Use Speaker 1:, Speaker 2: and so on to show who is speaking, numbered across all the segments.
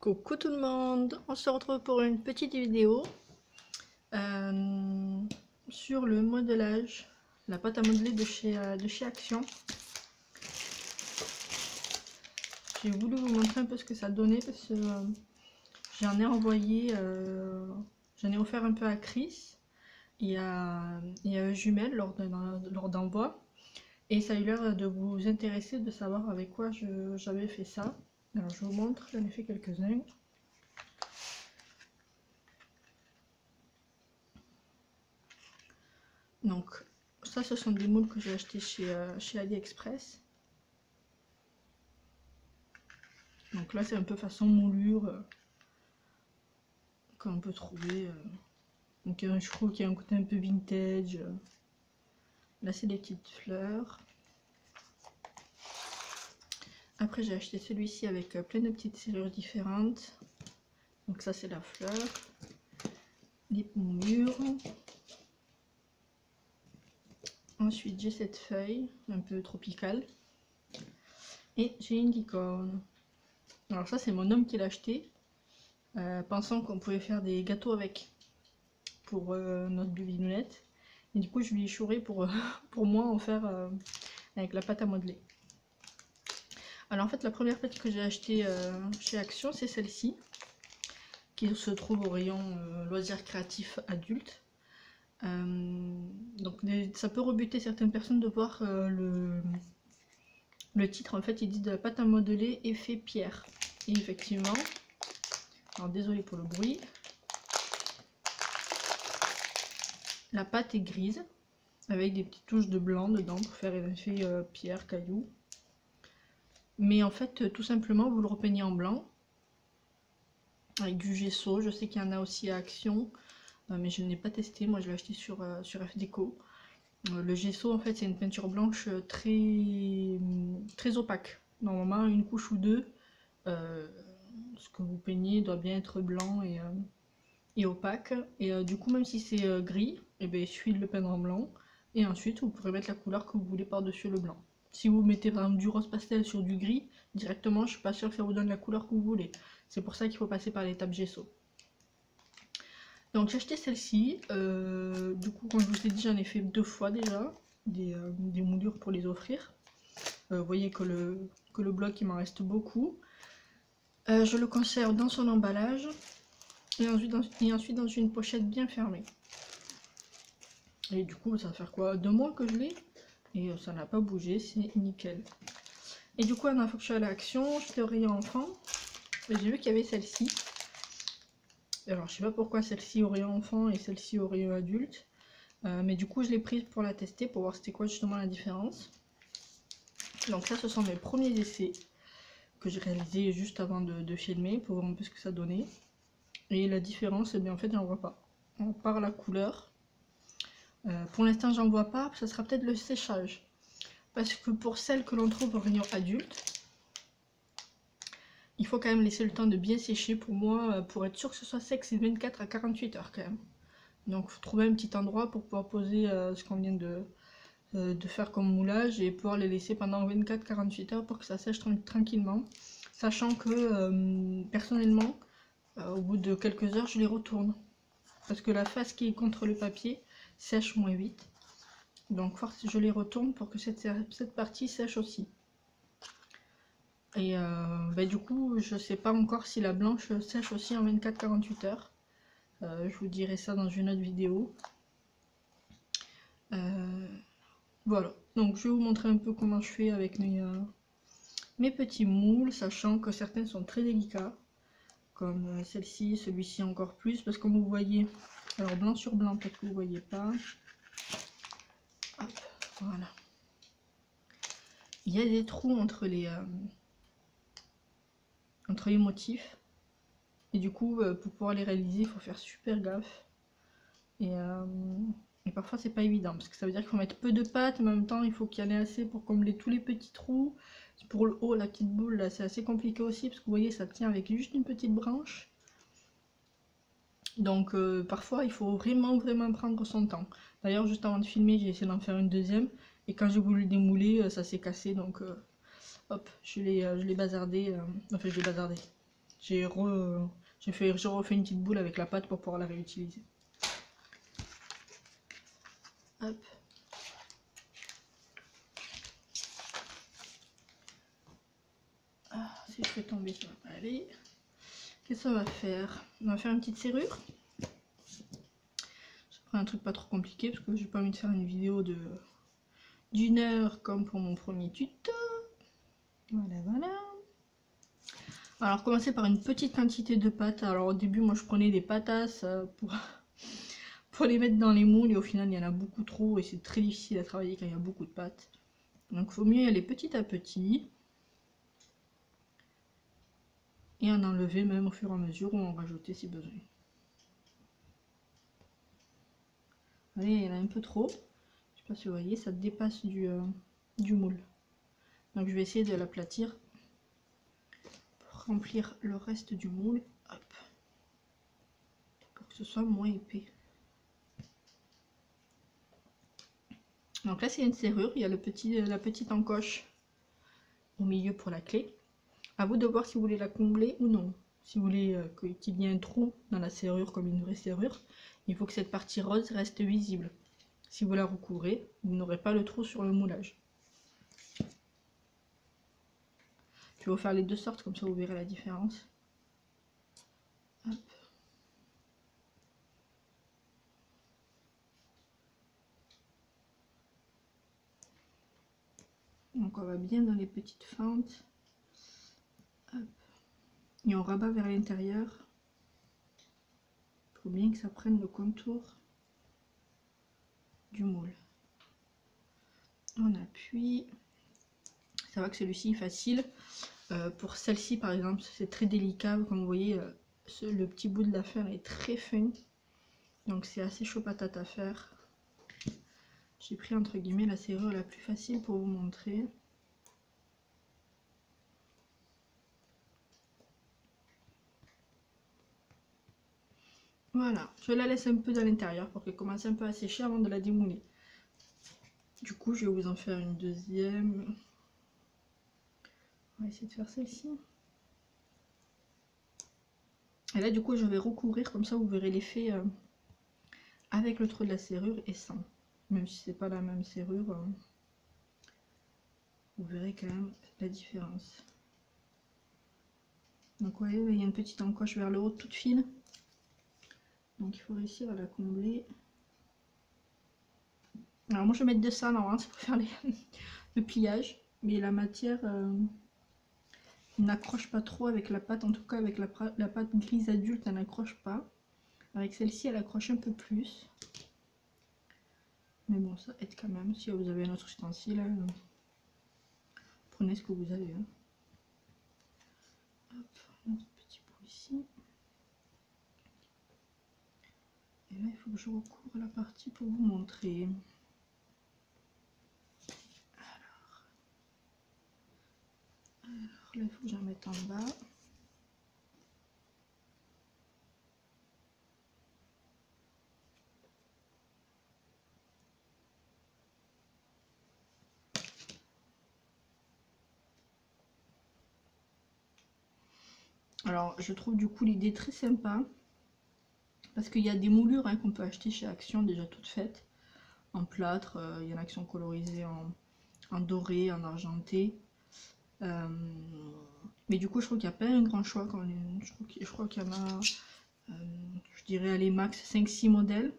Speaker 1: Coucou tout le monde, on se retrouve pour une petite vidéo euh, sur le modelage, la pâte à modeler de chez Action. J'ai voulu vous montrer un peu ce que ça donnait parce que j'en ai envoyé, j'en ai offert un peu à Chris et à Jumelle lors d'envoi. Et ça a eu l'air de vous intéresser de savoir avec quoi j'avais fait ça. Alors je vous montre, j'en ai fait quelques-uns. Donc ça, ce sont des moules que j'ai achetés chez AliExpress. Donc là, c'est un peu façon moulure qu'on peut trouver. Donc je trouve qu'il y a un côté un peu vintage. Là, c'est des petites fleurs. Après, j'ai acheté celui-ci avec plein de petites serrures différentes. Donc ça, c'est la fleur. Les moulures. Ensuite, j'ai cette feuille un peu tropicale. Et j'ai une licorne. Alors ça, c'est mon homme qui l'a acheté, pensant qu'on pouvait faire des gâteaux avec pour notre bubinounette. Et du coup, je lui ai chouré pour moi en faire avec la pâte à modeler. Alors en fait, la première pâte que j'ai achetée chez Action, c'est celle-ci, qui se trouve au rayon loisirs créatifs adultes. Donc ça peut rebuter certaines personnes de voir le titre. En fait, il dit de la pâte à modeler effet pierre. Et effectivement, alors désolé pour le bruit, la pâte est grise avec des petites touches de blanc dedans pour faire effet pierre, caillou. Mais en fait, tout simplement, vous le repeignez en blanc avec du gesso. Je sais qu'il y en a aussi à Action, mais je ne l'ai pas testé. Moi, je l'ai acheté sur FDeco. Le gesso, en fait, c'est une peinture blanche très opaque. Normalement, une couche ou deux, ce que vous peignez doit bien être blanc et opaque. Et du coup, même si c'est gris, et bien, il suffit de le peindre en blanc. Et ensuite, vous pourrez mettre la couleur que vous voulez par-dessus le blanc. Si vous mettez par exemple du rose pastel sur du gris, directement, je suis pas sûre que ça vous donne la couleur que vous voulez. C'est pour ça qu'il faut passer par l'étape gesso. Donc j'ai acheté celle-ci. Du coup, comme je vous ai dit, j'en ai fait 2 fois déjà des moulures pour les offrir. Vous voyez que le bloc, il m'en reste beaucoup. Je le conserve dans son emballage et ensuite dans une pochette bien fermée. Et du coup, ça va faire quoi, 2 mois que je l'ai et ça n'a pas bougé, c'est nickel. Et du coup, la dernière fois que je suis allée à Action, j'étais au rayon enfant et j'ai vu qu'il y avait celle-ci. Alors, je sais pas pourquoi celle-ci au rayon enfant et celle-ci au rayon adulte. Mais du coup, je l'ai prise pour la tester, pour voir c'était quoi justement la différence. Donc ça, ce sont mes premiers essais que j'ai réalisés juste avant de filmer, pour voir un peu ce que ça donnait. Et la différence, eh bien, en fait, j'en vois pas. Par la couleur. Pour l'instant, j'en vois pas, ça sera peut-être le séchage. Parce que pour celles que l'on trouve au rayon adulte, il faut quand même laisser le temps de bien sécher pour moi, pour être sûr que ce soit sec, c'est 24 à 48 heures quand même. Donc il faut trouver un petit endroit pour pouvoir poser ce qu'on vient de faire comme moulage et pouvoir les laisser pendant 24-48 heures pour que ça sèche tranquillement. Sachant que personnellement, au bout de quelques heures, je les retourne. Parce que la face qui est contre le papier sèche moins vite. Donc je les retourne pour que cette partie sèche aussi. Et du coup, je sais pas encore si la blanche sèche aussi en 24-48 heures. Je vous dirai ça dans une autre vidéo. Voilà, donc je vais vous montrer un peu comment je fais avec mes petits moules, sachant que certains sont très délicats, comme celle-ci, celui-ci encore plus, parce que comme vous voyez, alors blanc sur blanc, peut-être que vous voyez pas. Hop, voilà. Il y a des trous entre les motifs, et du coup, pour pouvoir les réaliser, il faut faire super gaffe. Et parfois c'est pas évident parce que ça veut dire qu'il faut mettre peu de pâte, mais en même temps il faut qu'il y en ait assez pour combler tous les petits trous. Pour le haut, la petite boule là, c'est assez compliqué aussi parce que vous voyez ça tient avec juste une petite branche. Donc parfois il faut vraiment prendre son temps. D'ailleurs juste avant de filmer j'ai essayé d'en faire une deuxième et quand j'ai voulu le démouler ça s'est cassé, donc hop je l'ai bazardé, enfin je l'ai bazardé. J'ai refait une petite boule avec la pâte pour pouvoir la réutiliser. Hop. Ah, si je fais tomber, ça va pas aller. Qu'est-ce qu'on va faire? On va faire une petite serrure. Je prends un truc pas trop compliqué parce que j'ai pas envie de faire une vidéo d'une heure comme pour mon premier tuto. Voilà, voilà. Alors, commencer par une petite quantité de pâte. Alors, au début, moi, je prenais des patates pour les mettre dans les moules. Et au final, il y en a beaucoup trop. Et c'est très difficile à travailler quand il y a beaucoup de pâte. Donc, il faut mieux y aller petit à petit. Et en enlever même au fur et à mesure ou en rajouter si besoin. Allez, il y en a un peu trop. Je sais pas si vous voyez, ça dépasse du moule. Donc, je vais essayer de l'aplatir pour remplir le reste du moule. Hop. Pour que ce soit moins épais. Donc là c'est une serrure, il y a la petite encoche au milieu pour la clé. À vous de voir si vous voulez la combler ou non. Si vous voulez qu'il y ait un trou dans la serrure comme une vraie serrure, il faut que cette partie rose reste visible. Si vous la recouvrez, vous n'aurez pas le trou sur le moulage. Je vais vous faire les deux sortes, comme ça vous verrez la différence. Hop. Donc on va bien dans les petites fentes. Hop. Et on rabat vers l'intérieur. Il faut bien que ça prenne le contour du moule. On appuie. Ça va que celui-ci est facile. Pour celle-ci par exemple, c'est très délicat. Comme vous voyez, le petit bout de la fer est très fin. Donc c'est assez chaud patate à faire. J'ai pris entre guillemets la serrure la plus facile pour vous montrer. Voilà, je la laisse un peu dans l'intérieur pour qu'elle commence un peu à sécher avant de la démouler. Du coup, je vais vous en faire une deuxième. On va essayer de faire celle-ci. Et là, du coup, je vais recouvrir, comme ça vous verrez l'effet avec le trou de la serrure et sans. Même si c'est pas la même serrure, vous verrez quand même la différence. Donc, vous voyez, il y a une petite encoche vers le haut toute fine. Donc, il faut réussir à la combler. Alors, moi, je vais mettre de ça, normalement, c'est pour faire le pliage. Mais la matière n'accroche pas trop avec la pâte. En tout cas, avec la pâte grise adulte, elle n'accroche pas. Avec celle-ci, elle accroche un peu plus. Mais bon, ça aide quand même. Si vous avez un autre ustensile, prenez ce que vous avez. Hein. Hop, notre petit bout ici. Et là, il faut que je recouvre la partie pour vous montrer. Alors là, il faut que j'en mette en bas. Alors, je trouve du coup l'idée très sympa. Parce qu'il y a des moulures hein, qu'on peut acheter chez Action déjà toutes faites. En plâtre, il y en a qui sont colorisées en doré, en argenté. Mais du coup, je crois qu'il n'y a pas un grand choix. Quand je crois qu'il y en a, je dirais, allez, max 5-6 modèles.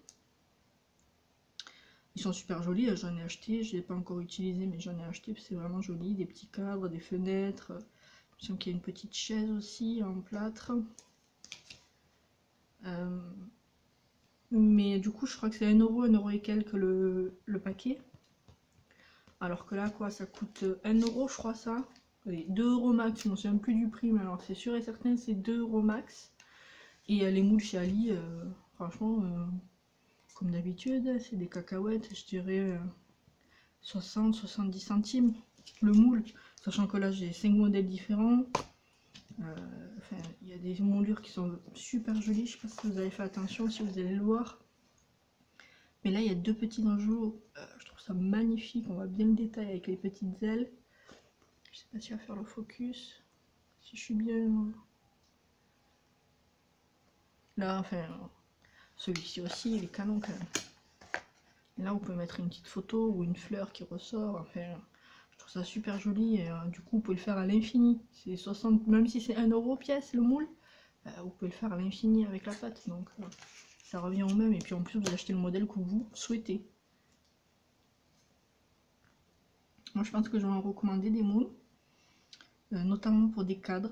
Speaker 1: Ils sont super jolis, j'en ai acheté, je ne l'ai pas encore utilisé, mais j'en ai acheté, c'est vraiment joli. Des petits cadres, des fenêtres. Je sens qu'il y a une petite chaise aussi en plâtre. Mais du coup, je crois que c'est 1 euro, 1 euro et quelques le paquet. Alors que là, quoi, ça coûte 1 euro, je crois, ça. Allez, 2 euros max, je ne me souviens plus du prix, mais alors c'est sûr et certain, c'est 2 euros max. Et les moules chez Ali, franchement, comme d'habitude, c'est des cacahuètes, je dirais 60-70 centimes le moule. Sachant que là, j'ai 5 modèles différents. Enfin, il y a des moulures qui sont super jolies, je sais pas si vous avez fait attention, si vous allez le voir. Mais là, il y a 2 petits angelots, je trouve ça magnifique, on voit bien le détail avec les petites ailes. Je sais pas si on va faire le focus, si je suis bien... Là, enfin, celui-ci aussi, il est canon quand même. Là, vous pouvez mettre une petite photo ou une fleur qui ressort. Enfin, je trouve ça super joli. Et du coup, vous pouvez le faire à l'infini. C'est 60, même si c'est 1 € pièce le moule, vous pouvez le faire à l'infini avec la pâte. Donc, ça revient au même. Et puis en plus, vous achetez le modèle que vous souhaitez. Moi, je pense que je vais en recommander des moules, notamment pour des cadres.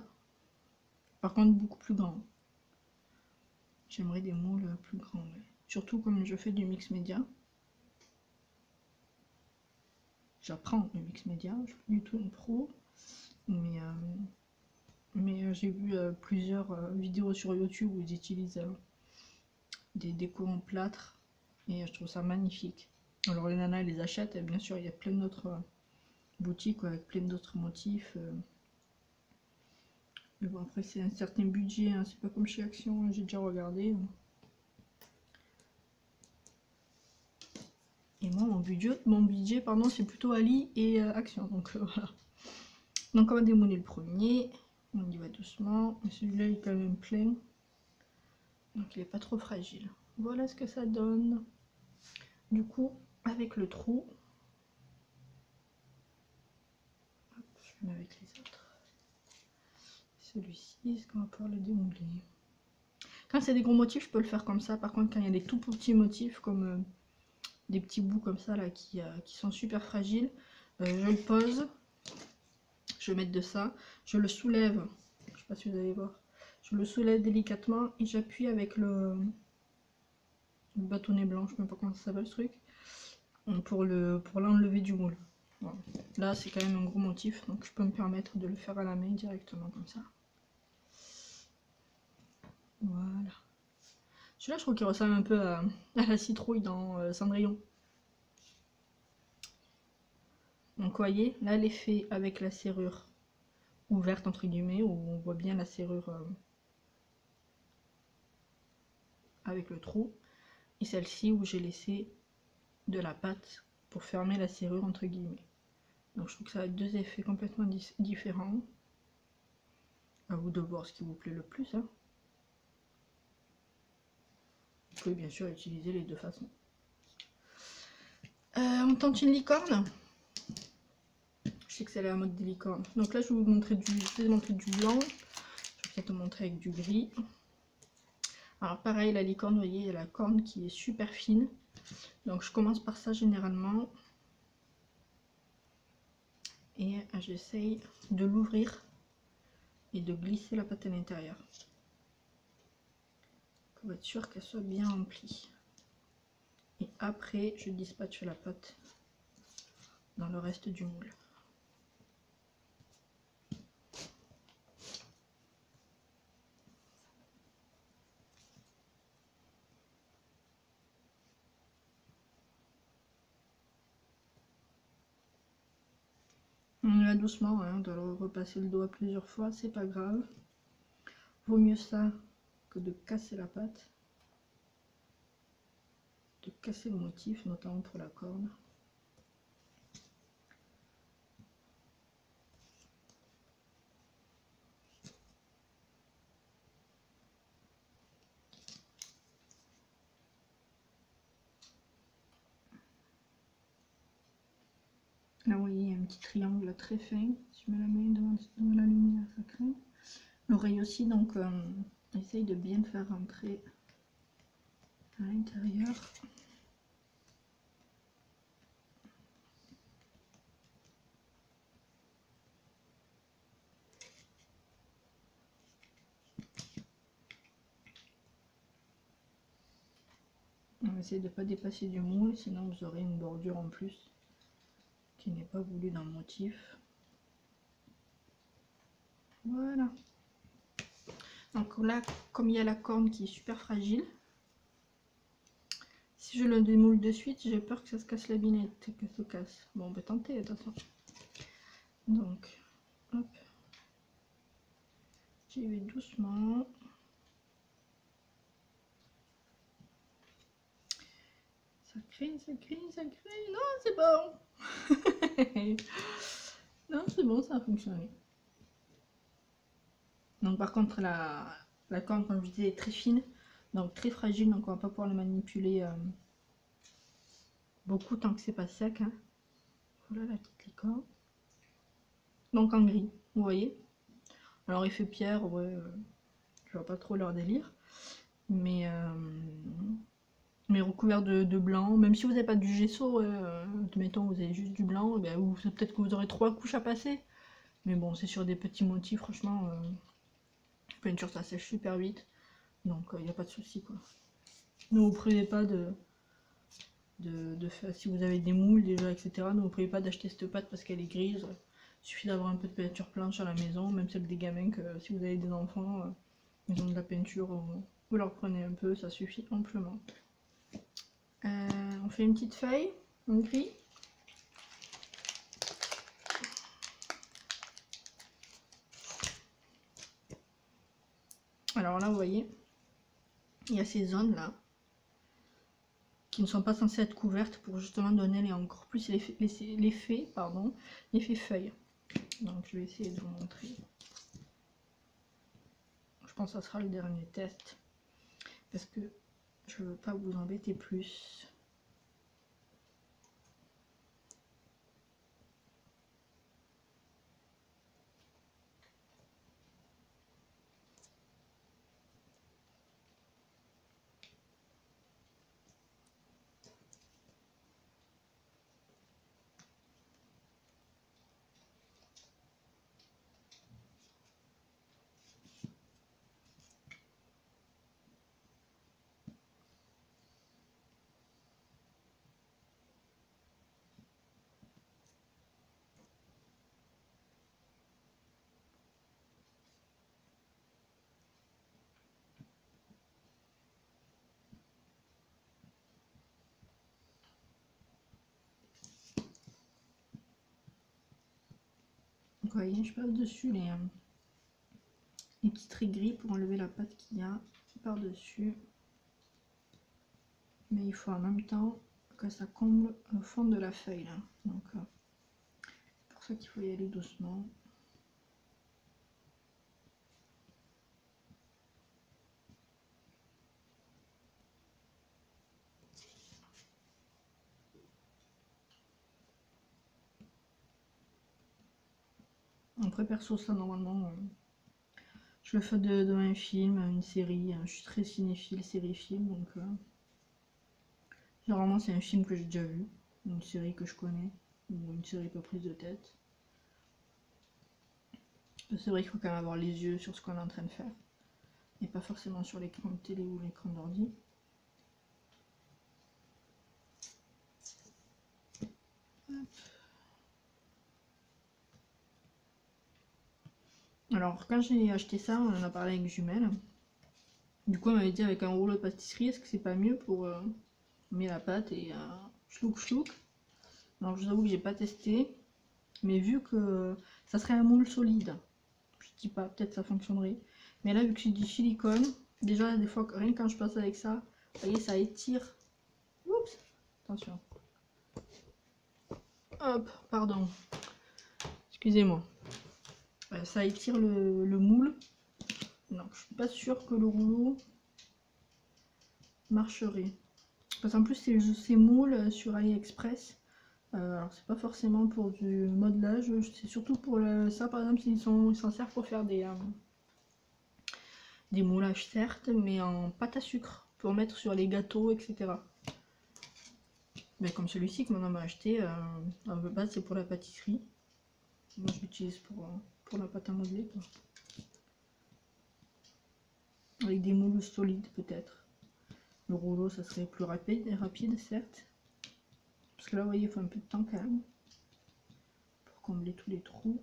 Speaker 1: Par contre, beaucoup plus grands. J'aimerais des moules plus grands. Ouais. Surtout comme je fais du mix média. J'apprends le mix média, je suis du tout une pro, mais j'ai vu plusieurs vidéos sur YouTube où ils utilisent des décos en plâtre et je trouve ça magnifique. Alors les nanas elles les achètent et bien sûr il y a plein d'autres boutiques avec plein d'autres motifs. Mais bon après c'est un certain budget, hein, c'est pas comme chez Action, hein, j'ai déjà regardé. Et moi mon budget pardon, c'est plutôt Ali et Action, donc voilà. Donc on va démouler le premier, on y va doucement, celui-là il est quand même plein, donc il n'est pas trop fragile. Voilà ce que ça donne. Du coup, avec le trou, hop, je le mets avec les autres. Celui-ci, est-ce qu'on va pouvoir le démouler? Quand c'est des gros motifs, je peux le faire comme ça. Par contre, quand il y a des tout petits motifs, comme des petits bouts comme ça, là, qui sont super fragiles, je le pose. Je vais mettre de ça, je le soulève, je sais pas si vous allez voir, je le soulève délicatement et j'appuie avec le bâtonnet blanc, je sais même pas comment ça s'appelle ce truc, pour l'enlever du moule. Voilà. Là c'est quand même un gros motif, donc je peux me permettre de le faire à la main directement comme ça. Voilà. Celui-là je trouve qu'il ressemble un peu à la citrouille dans Cendrillon. Donc vous voyez, là elle est faite avec la serrure ouverte entre guillemets, où on voit bien la serrure avec le trou, et celle-ci où j'ai laissé de la pâte pour fermer la serrure entre guillemets. Donc je trouve que ça a deux effets complètement différents. À vous de voir ce qui vous plaît le plus. Hein. Vous pouvez bien sûr utiliser les deux façons. On tente une licorne. Je sais que c'est la mode des licornes. Donc là je vais vous montrer du blanc. Je vais peut-être vous montrer avec du gris. Alors pareil, la licorne, vous voyez, il y a la corne qui est super fine. Donc je commence par ça généralement. Et j'essaye de l'ouvrir et de glisser la pâte à l'intérieur. Pour être sûr qu'elle soit bien remplie. Et après, je dispatche la pâte dans le reste du moule. On y va doucement, hein, on doit repasser le doigt plusieurs fois, c'est pas grave. Vaut mieux ça que de casser la pâte, de casser le motif, notamment pour la corne. Là, vous voyez, il y a un petit triangle très fin. Si je mets la main devant la lumière, ça craint. L'oreille aussi, donc essaye de bien faire rentrer à l'intérieur. On va essayer de ne pas dépasser du moule, sinon vous aurez une bordure en plus qui n'est pas voulue dans le motif. Voilà. Donc là, comme il y a la corne qui est super fragile, si je le démoule de suite, j'ai peur que ça se casse la binette, que ça se casse. Bon, on va tenter de toute façon. Donc, hop. J'y vais doucement. Ça crie, ça crie, ça crie. Non, c'est bon. Non, c'est bon, ça a fonctionné. Donc par contre, la corne, comme je disais, est très fine. Donc très fragile, donc on va pas pouvoir le manipuler beaucoup tant que c'est pas sec. Hein. Voilà la petite licorne. Donc en gris, vous voyez. Alors effet pierre, ouais, je vois pas trop leur délire. Mais recouvert de blanc, même si vous n'avez pas du gesso, admettons vous avez juste du blanc, ben, peut-être que vous aurez 3 couches à passer. Mais bon, c'est sur des petits motifs, franchement, la peinture ça sèche super vite, donc il n'y a pas de souci quoi. Ne vous privez pas de faire, si vous avez des moules déjà, etc., ne vous privez pas d'acheter cette pâte parce qu'elle est grise. Il suffit d'avoir un peu de peinture planche à la maison, même celle des gamins, que si vous avez des enfants, ils ont de la peinture, vous leur prenez un peu, ça suffit amplement. On fait une petite feuille en gris. Alors là, vous voyez, il y a ces zones là qui ne sont pas censées être couvertes pour justement donner encore plus l'effet feuille. Donc je vais essayer de vous montrer. Je pense que ça sera le dernier test parce que je veux pas vous embêter plus. Donc vous voyez, je passe dessus les petits traits gris pour enlever la pâte qu'il y a par-dessus. Mais il faut en même temps que ça comble le fond de la feuille là. Donc c'est pour ça qu'il faut y aller doucement. Après perso ça normalement je le fais devant un film, une série, je suis très cinéphile, série-film, donc généralement c'est un film que j'ai déjà vu, une série que je connais, ou une série pas prise de tête. C'est vrai qu'il faut quand même avoir les yeux sur ce qu'on est en train de faire, et pas forcément sur l'écran de télé ou l'écran d'ordi. Alors quand j'ai acheté ça, on en a parlé avec Jumelle. Du coup, on m'avait dit avec un rouleau de pâtisserie, est-ce que c'est pas mieux pour mettre la pâte et chlouk chlouk. Alors je vous avoue que j'ai pas testé, mais vu que ça serait un moule solide, je dis pas, peut-être ça fonctionnerait. Mais là, vu que c'est du silicone, déjà des fois, rien que quand je passe avec ça, vous voyez, ça étire. Oups, attention. Hop, pardon. Excusez-moi. Ça étire le moule. Donc je suis pas sûre que le rouleau marcherait. Parce qu'en plus ces moules sur AliExpress, alors c'est pas forcément pour du modelage, c'est surtout pour ça par exemple ils s'en servent pour faire des moulages certes, mais en pâte à sucre, pour mettre sur les gâteaux, etc. Mais comme celui-ci que mon homme a acheté, à la base c'est pour la pâtisserie. Moi je l'utilise pour la pâte à modeler quoi. Avec des moules solides peut-être. Le rouleau ça serait plus rapide certes. Parce que là vous voyez il faut un peu de temps quand même. Pour combler tous les trous.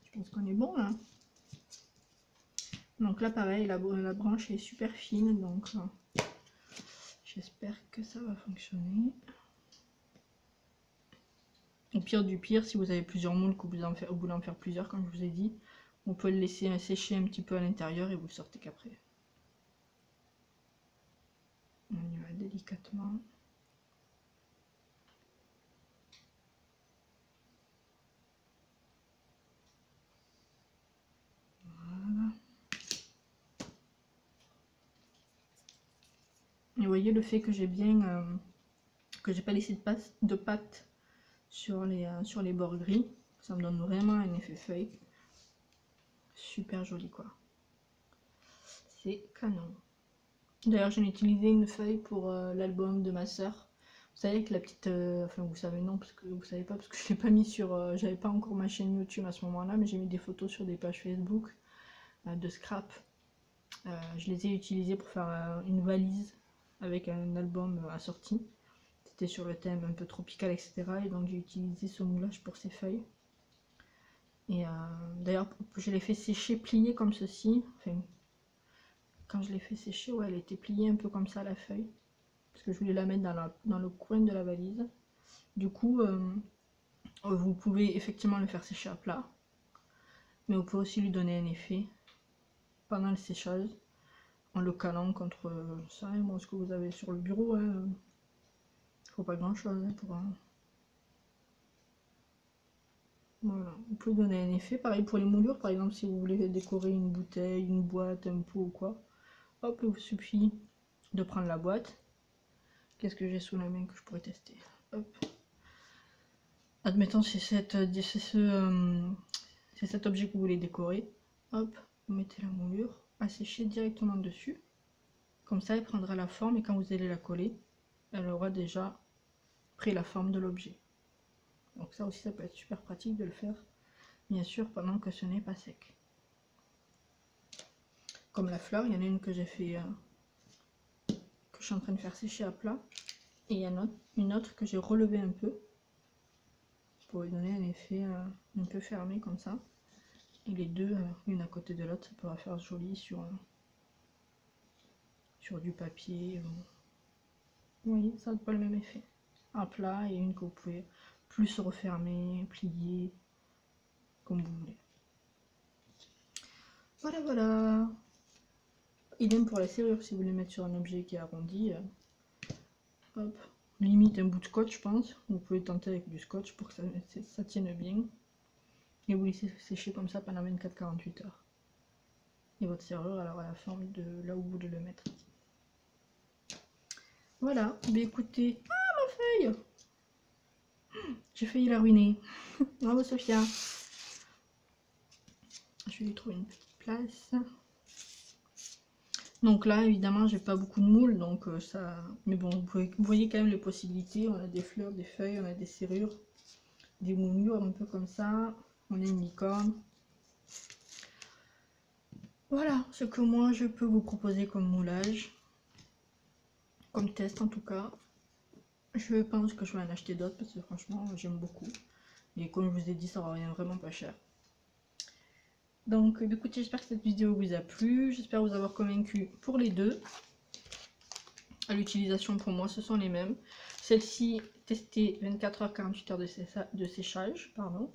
Speaker 1: Je pense qu'on est bon là. Donc là pareil, la branche est super fine, donc j'espère que ça va fonctionner. Au pire du pire, si vous avez plusieurs moules, que vous voulez en faire plusieurs, comme je vous ai dit, on peut le laisser sécher un petit peu à l'intérieur et vous le sortez qu'après. On y va délicatement. Voilà. voyez le fait que j'ai bien que j'ai pas laissé de pâte sur les bords gris, ça me donne vraiment un effet feuille. Super joli quoi. C'est canon. D'ailleurs j'en ai utilisé une feuille pour l'album de ma soeur. Vous savez que la petite... enfin vous savez non, parce que vous savez pas, parce que je l'ai pas mis sur... j'avais pas encore ma chaîne YouTube à ce moment-là, mais j'ai mis des photos sur des pages Facebook de scrap. Je les ai utilisées pour faire une valise avec un album assorti. C'était sur le thème un peu tropical, etc. Et donc j'ai utilisé ce moulage pour ces feuilles. Et d'ailleurs, je l'ai fait sécher, plier comme ceci. Enfin, quand je l'ai fait sécher, ouais, elle était pliée un peu comme ça, la feuille. Parce que je voulais la mettre dans le coin de la valise. Du coup, vous pouvez effectivement le faire sécher à plat. Mais vous pouvez aussi lui donner un effet pendant le séchage. En le calant contre ça, moi, ce que vous avez sur le bureau. Hein, faut pas grand chose hein, pour... Voilà, vous pouvez donner un effet, pareil pour les moulures, par exemple si vous voulez décorer une bouteille, une boîte, un pot ou quoi, hop, il vous suffit de prendre la boîte. Qu'est-ce que j'ai sous la main que je pourrais tester? Hop. Admettons c'est cet objet que vous voulez décorer, hop, vous mettez la moulure à sécher directement dessus, comme ça elle prendra la forme et quand vous allez la coller, elle aura déjà pris la forme de l'objet. Donc ça aussi ça peut être super pratique de le faire, bien sûr pendant que ce n'est pas sec. Comme la fleur, il y en a une que j'ai fait, que je suis en train de faire sécher à plat, et il y en a une autre que j'ai relevée un peu, pour lui donner un effet un peu fermé comme ça. Et les deux, l'une à côté de l'autre, ça pourra faire joli sur du papier. Vous voyez, ça n'a pas le même effet. À plat et une que vous pouvez plus refermer, plier, comme vous voulez. Voilà, voilà. Idem pour la serrure, si vous voulez mettre sur un objet qui est arrondi. Hop, limite un bout de scotch, je pense. Vous pouvez tenter avec du scotch pour que ça tienne bien. Et vous laissez sécher comme ça pendant 24-48 heures. Et votre serrure alors à la forme de là où vous voulez le mettre. Voilà, mais écoutez... Ah, ma feuille! J'ai failli la ruiner. Bravo Sophia. Je vais lui trouver une petite place. Donc là, évidemment, j'ai pas beaucoup de moules, donc ça... Mais bon, vous voyez quand même les possibilités. On a des fleurs, des feuilles, on a des serrures, des moulures un peu comme ça. On a une licorne. Voilà ce que moi je peux vous proposer comme moulage. Comme test en tout cas. Je pense que je vais en acheter d'autres parce que franchement j'aime beaucoup. Et comme je vous ai dit, ça revient vraiment pas cher. Donc écoutez, j'espère que cette vidéo vous a plu. J'espère vous avoir convaincu pour les deux. À l'utilisation pour moi ce sont les mêmes. Celle-ci testée 24h-48 heures de séchage. Pardon.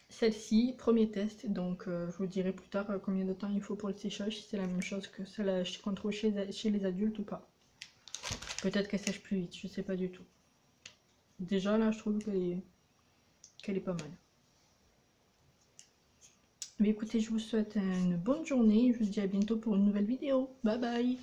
Speaker 1: Celle-ci, premier test, donc je vous dirai plus tard combien de temps il faut pour le séchage, si c'est la même chose que celle qu'on trouve chez les adultes ou pas. Peut-être qu'elle sèche plus vite, je sais pas du tout. Déjà là, je trouve qu'elle est pas mal. Mais écoutez, je vous souhaite une bonne journée, je vous dis à bientôt pour une nouvelle vidéo. Bye bye!